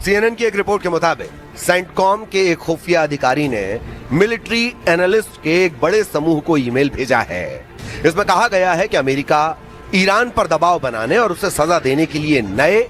CNN की एक report के मुताबिक सेंटकॉम के एक खुफिया अधिकारी ने मिलिट्री एनालिस्ट के एक बड़े समूह को ईमेल भेजा है। इसमें कहा गया है कि अमेरिका ईरान पर दबाव बनाने और उसे सजा देने के लिए नए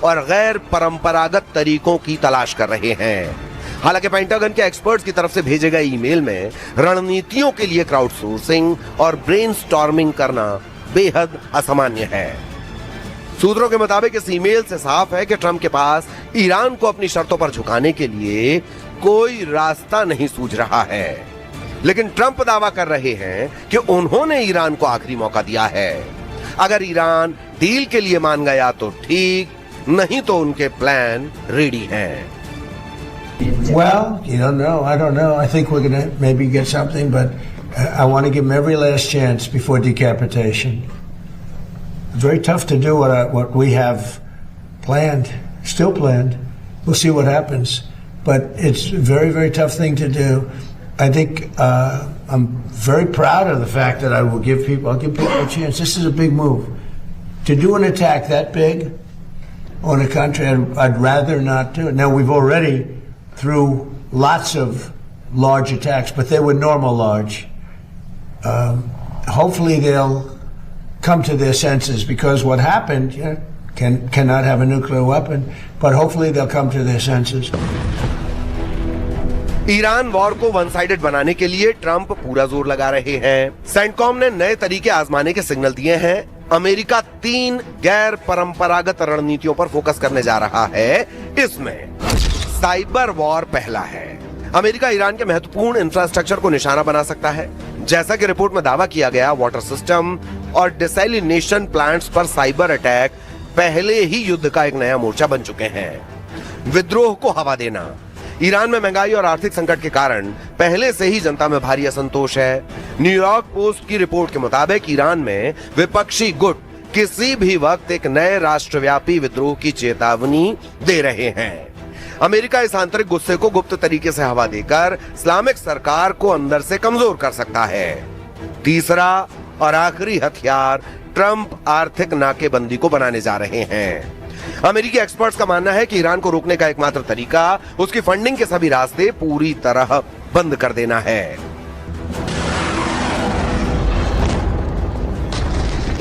और गैर परंपरागत तरीकों की तलाश कर रहे हैं। हालांकि पेंटागन के एक्सपर्ट्स की तरफ से भेजे गए ईमेल में रणनीतियों के लिए क्राउडसोर्सिंग और ब्रेनस्टॉर्मिंग करना बेहद असामान्य है। सूत्रों के मुताबिक इस ईमेल से साफ है कि ट्रंप के पास ईरान को अपनी शर्तों पर झुकाने के लिए कोई रास्ता नहीं सूझ रहा है। लेकिन ट्रंप दावा कर रहे हैं कि उन्होंने ईरान को आखिरी मौका दिया है। अगर ईरान डील के लिए मान गया तो ठीक, नहीं तो उनके प्लान रेडी हैं। Well, you don't know. I don't know. I think we're going to maybe get something, but I want to give them every last chance before decapitation. It's very tough to do what we have planned, still planned. We'll see what happens, but it's a very, very tough thing to do. I think I'm very proud of the fact that I'll give people a chance. This is a big move. To do an attack that big on a country, I'd rather not do it. Now, we've already through lots of large attacks, but they were normal large. Hopefully they'll come to their senses, because what happened, cannot have a nuclear weapon, but hopefully they'll come to their senses. Iran war को one sided बनाने के लिए Trump पूरा जोर लगा रहे हैं। CENTCOM ने नए तरीके आजमाने के सिग्नल दिए हैं। अमेरिका 3 गैर परंपरागत रणनीतियों पर फोकस करने जा रहा है। इसमें साइबर वॉर पहला है। अमेरिका ईरान के महत्वपूर्ण इंफ्रास्ट्रक्चर को निशाना बना सकता है। जैसा कि रिपोर्ट में दावा किया गया, वाटर सिस्टम और डिसैलिनेशन प्लांट्स पर साइबर अटैक पहले ही युद्ध का एक नया मोर्चा बन चुके हैं। विद्रोह को हवा देना। ईरान में महंगाई और आर्थिक संकट के कारण पहले से ही जनता में भारी असंतोष है। न्यूयॉर्क पोस्ट की रिपोर्ट के मुताबिक ईरान में विपक्षी गुट किसी भी वक्त एक नए राष्ट्रव्यापी विद्रोह की चेतावनी दे रहे हैं। अमेरिका इस आंतरिक गुस्से को गुप्त तरीके से हवा देकर इस्लामिक सरकार को अंदर से कमजोर कर सकता है। तीसरा और आखिरी हथियार ट्रंप आर्थिक नाकेबंदी को बनाने जा रहे हैं। अमेरिकी एक्सपर्ट्स का मानना है कि ईरान को रोकने का एकमात्र तरीका उसकी फंडिंग के सभी रास्ते पूरी तरह बंद कर देना है।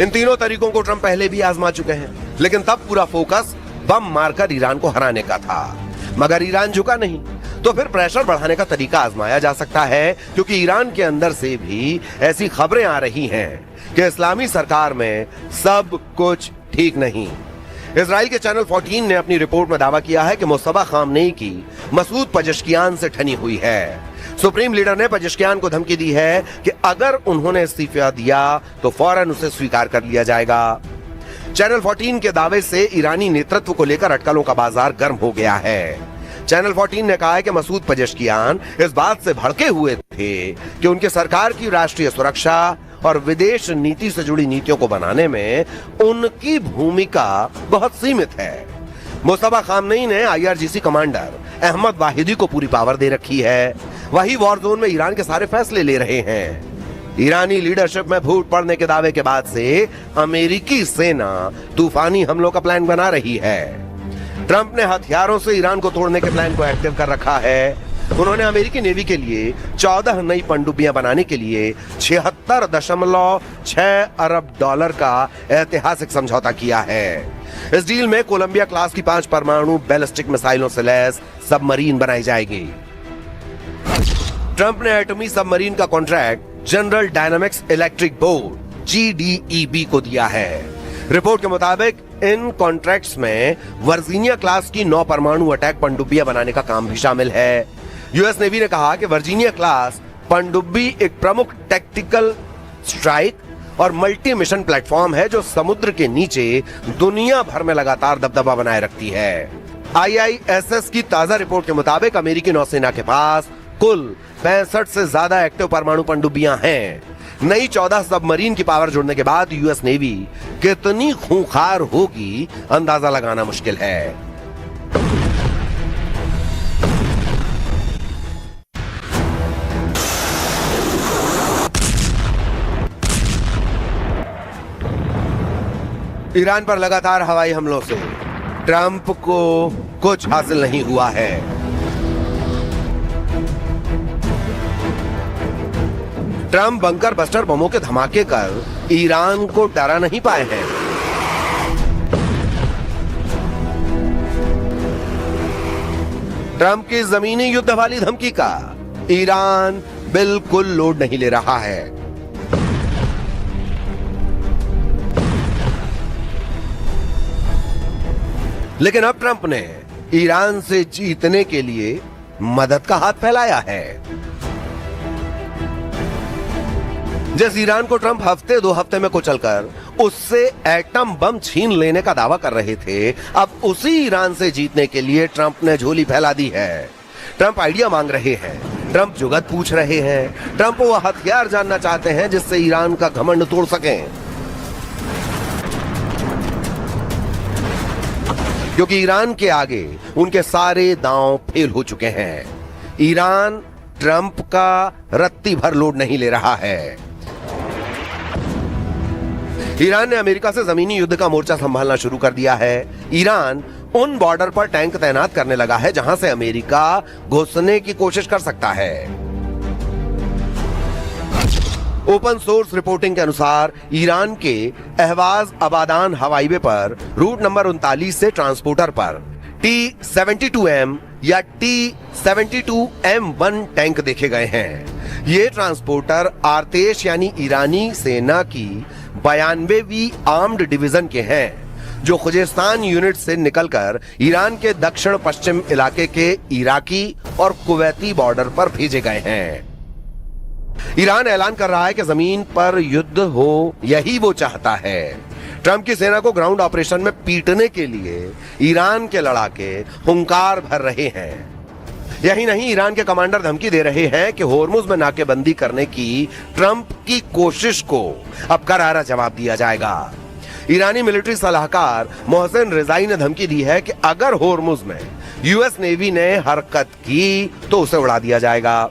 इन तीनों तरीकों को ट्रंप पहले भी आजमा चुके हैं, लेकिन तब पूरा फोकस बम मारकर ईरान को हराने का था। मगर ईरान झुका नहीं, तो फिर प्रेशर बढ़ाने का तरीका आजमाया जा सकता है, क्योंकि ईरान के अंदर से भी ऐसी खबरें आ रही हैं कि इस्लामी सरकार में सब कुछ ठीक नहीं। इजराइल के चैनल 14 ने अपनी रिपोर्ट में दावा किया है कि मुस्तफा खामनेई की मसूद पजेश्कियान से ठनी हुई है। सुप्रीम लीडर ने पजेश्कियान को धमकी दी है कि अगर उन्होंने इस्तीफा दिया तो फौरन उसे स्वीकार कर लिया जाएगा। चैनल 14 के दावे से ईरानी नेतृत्व को लेकर अटकलों का बाजार गर्म हो गया है। चैनल 14 ने कहा है कि मसूद पजेश्कियान इस बात से भड़के हुए थे कि उनकी सरकार की राष्ट्रीय सुरक्षा और विदेश नीति से जुड़ी नीतियों को बनाने में उनकी भूमिका बहुत सीमित है। मुस्तफा खामनेई ने IRGC कमांडर अहमद वाहिदी को पूरी पावर दे रखी है। वही वॉर जोन में ईरान के सारे फैसले ले रहे हैं। ईरानी लीडरशिप में फूट पड़ने के दावे के बाद से अमेरिकी सेना तूफानी हमलों का प्लान बना रही है। ट्रंप ने हथियारों से ईरान को तोड़ने के प्लान को एक्टिव कर रखा है। उन्होंने अमेरिकी नेवी के लिए 14 नई पनडुब्बियां बनाने के लिए $76.6 अरब का ऐतिहासिक समझौता किया है। इस डील में कोलंबिया क्लास की 5 परमाणु बैलिस्टिक मिसाइलों से लैस सबमरीन बनाई जाएगी। ट्रंप ने एटमी सबमरीन का contract general dynamics electric board GDEB को दिया है। रिपोर्ट के मुताबिक इन कॉन्ट्रैक्ट्स में वर्जीनिया क्लास की 9 परमाणु अटैक पनडुब्बियां बनाने का काम भी शामिल है। यूएस नेवी ने कहा कि वर्जीनिया क्लास पनडुब्बी एक प्रमुख टैक्टिकल स्ट्राइक और मल्टी मिशन प्लेटफॉर्म है जो समुद्र के नीचे दुनिया भर में लगातार दबदबा बनाए रखती है। IISS की ताजा रिपोर्ट के मुताबिक अमेरिकी नौसेना के पास कुल 65 से ज्यादा एक्टिव परमाणु पनडुब्बियां हैं। नई 14 सबमरीन की पावर जुड़ने के बाद यूएस नेवी कितनी खूंखार होगी अंदाजा लगाना मुश्किल है। ईरान पर लगातार हवाई हमलों से ट्रंप को कुछ हासिल नहीं हुआ है। ट्रंप बंकर बस्टर बमों के धमाके कर ईरान को डरा नहीं पाए हैं। ट्रंप की जमीनी युद्ध वाली धमकी का ईरान बिल्कुल लोड नहीं ले रहा है। लेकिन अब ट्रंप ने ईरान से जीतने के लिए मदद का हाथ फैलाया है। जिस ईरान को ट्रंप हफ्ते 2 हफ्ते में कुचलकर उससे एटम बम छीन लेने का दावा कर रहे थे, अब उसी ईरान से जीतने के लिए ट्रंप ने झोली फैला दी है। ट्रंप आइडिया मांग रहे हैं, ट्रंप जुगत पूछ रहे हैं, ट्रंप वो हथियार जानना चाहते हैं जिससे ईरान का घमंड तोड़ सकें। क्योंकि ईरान के आगे उनके सारे दांव फेल हो चुके हैं। ईरान ट्रंप का रत्ती भर लोड नहीं ले रहा है। ईरान ने अमेरिका से जमीनी युद्ध का मोर्चा संभालना शुरू कर दिया है। ईरान उन बॉर्डर पर टैंक तैनात करने लगा है जहां से अमेरिका घुसने की कोशिश कर सकता है। ओपन सोर्स रिपोर्टिंग के अनुसार ईरान के अहवाज अबादान हवाई वे पर रूट नंबर 39 से ट्रांसपोर्टर पर T-72M या T-72M1 टैंक देखे गए हैं। ये ट्रांसपोर्टर आर्तेश यानी ईरानी सेना की 92वीं आर्म्ड डिवीजन के हैं, जो खुजेस्तान यूनिट से निकलकर ईरान के दक्षिण पश्चिम इलाके के इराकी और कुवैती बॉर्डर पर भेजे गए हैं। ईरान ऐलान कर रहा है कि जमीन पर युद्ध हो, यही वो चाहता है। ट्रंप की सेना को ग्राउंड ऑपरेशन में पीटने के लिए ईरान के लड़ाके हुंकार भर रहे हैं। यही नहीं, ईरान के कमांडर धमकी दे रहे हैं कि होर्मुज में नाकेबंदी करने की ट्रंप की कोशिश को अब करारा जवाब दिया जाएगा। ईरानी मिलिट्री सलाहकार मोहसिन रिजाई ने धमकी दी है कि अगर होर्मुज में यूएस नेवी ने हरकत की तो उसे उड़ा दिया जाएगा।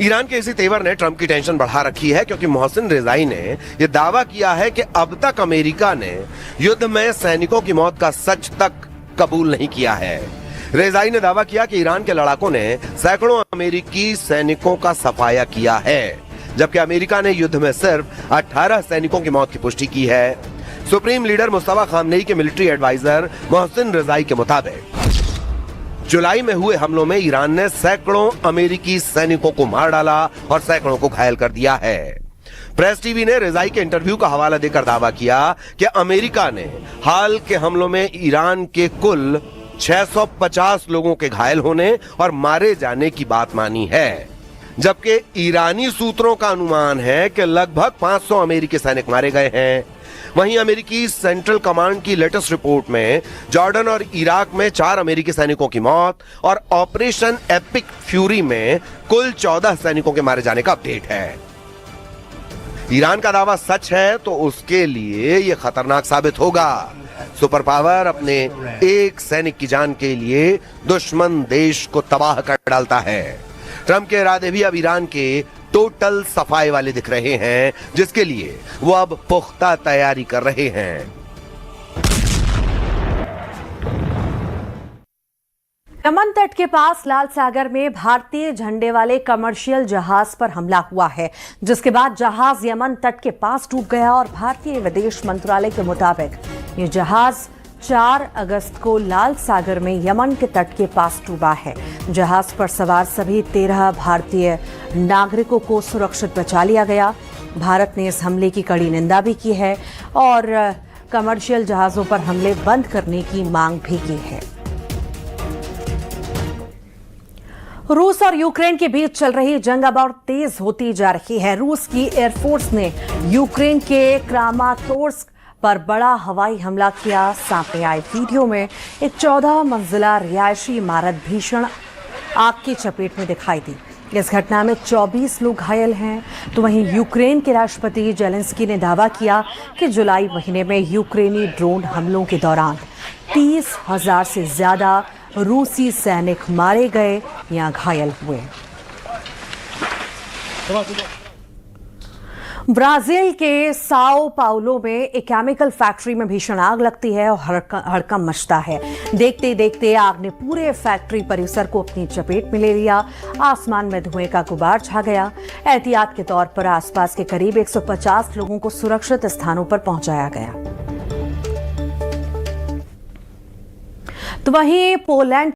ईरान के इसी तेवर ने ट्रंप की टेंशन बढ़ा रखी है, क्योंकि मोहसिन रिजाई ने यह दावा किया है कि अब तक अमेरिका ने युद्ध में सैनिकों की मौत का सच तक कबूल नहीं किया है। रेजाई ने दावा किया कि ईरान के लड़ाकों ने सैकड़ों अमेरिकी सैनिकों का सफाया किया है, जबकि अमेरिका ने युद्ध में सिर्फ 18 सैनिकों की मौत की पुष्टि की है। सुप्रीम लीडर मुस्तफा खामनेई के मिलिट्री एडवाइजर मोहसिन रिजाई के मुताबिक जुलाई में हुए हमलों में ईरान ने सैकड़ों अमेरिकी सैनिकों को मार डाला और सैकड़ों को घायल कर दिया है। प्रेस टीवी ने रिजाई के इंटरव्यू का हवाला देकर दावा किया कि अमेरिका ने हाल के हमलों में ईरान के कुल 650 लोगों के घायल होने और मारे जाने की बात मानी है, जबकि ईरानी सूत्रों का अनुमान है कि लगभग 500 अमेरिकी सैनिक मारे गए हैं। वहीं अमेरिकी सेंट्रल कमांड की लेटेस्ट रिपोर्ट में जॉर्डन और इराक में 4 अमेरिकी सैनिकों की मौत और ऑपरेशन एपिक फ्यूरी में कुल 14 सैनिकों के मारे जाने का अपडेट है। ईरान का दावा सच है तो उसके लिए यह खतरनाक साबित होगा। सुपर पावर अपने एक सैनिक की जान के लिए दुश्मन देश को तबाह कर डालता है। ट्रंप के इरादे भी अब ईरान के टोटल सफाई वाले दिख रहे हैं, जिसके लिए वो अब पुख्ता तैयारी कर रहे हैं। यमन तट के पास लाल सागर में भारतीय झंडे वाले कमर्शियल जहाज पर हमला हुआ है, जिसके बाद जहाज यमन तट के पास डूब गया और भारतीय विदेश मंत्रालय के मुताबिक ये जहाज 4 अगस्त को लाल सागर में यमन के तट के पास डूबा है। जहाज पर सवार सभी 13 भारतीय नागरिकों को सुरक्षित बचा लिया गया। भारत ने इस हमले की कड़ी निंदा भी की है और कमर्शियल जहाजों पर हमले बंद करने की मांग भी की है। रूस और यूक्रेन के बीच चल रही जंग अब और तेज होती जा रही है। रूस की एयरफोर्स ने यूक्रेन के क्रामातोर्स्क पर बड़ा हवाई हमला किया। सामने आए वीडियो में एक 14 मंजिला रिहायशी इमारत भीषण आग की चपेट में दिखाई दी। इस घटना में 24 लोग घायल हैं। तो वहीं यूक्रेन के राष्ट्रपति जेलेंस्की ने दावा किया कि जुलाई महीने में यूक्रेनी ड्रोन हमलों के दौरान 30,000 से ज्यादा रूसी सैनिक मारे गए या घायल हुए। ब्राजील के साओ पाउलो में एक केमिकल फैक्ट्री में भीषण आग लगती है और हड़कंप मचता है। देखते देखते आग ने पूरे फैक्ट्री परिसर को अपनी चपेट में ले लिया। आसमान में धुएं का गुबार छा गया। एहतियात के तौर पर आसपास के करीब 150 लोगों को सुरक्षित स्थानों पर पहुंचाया गया। तो वहीं पोलैंड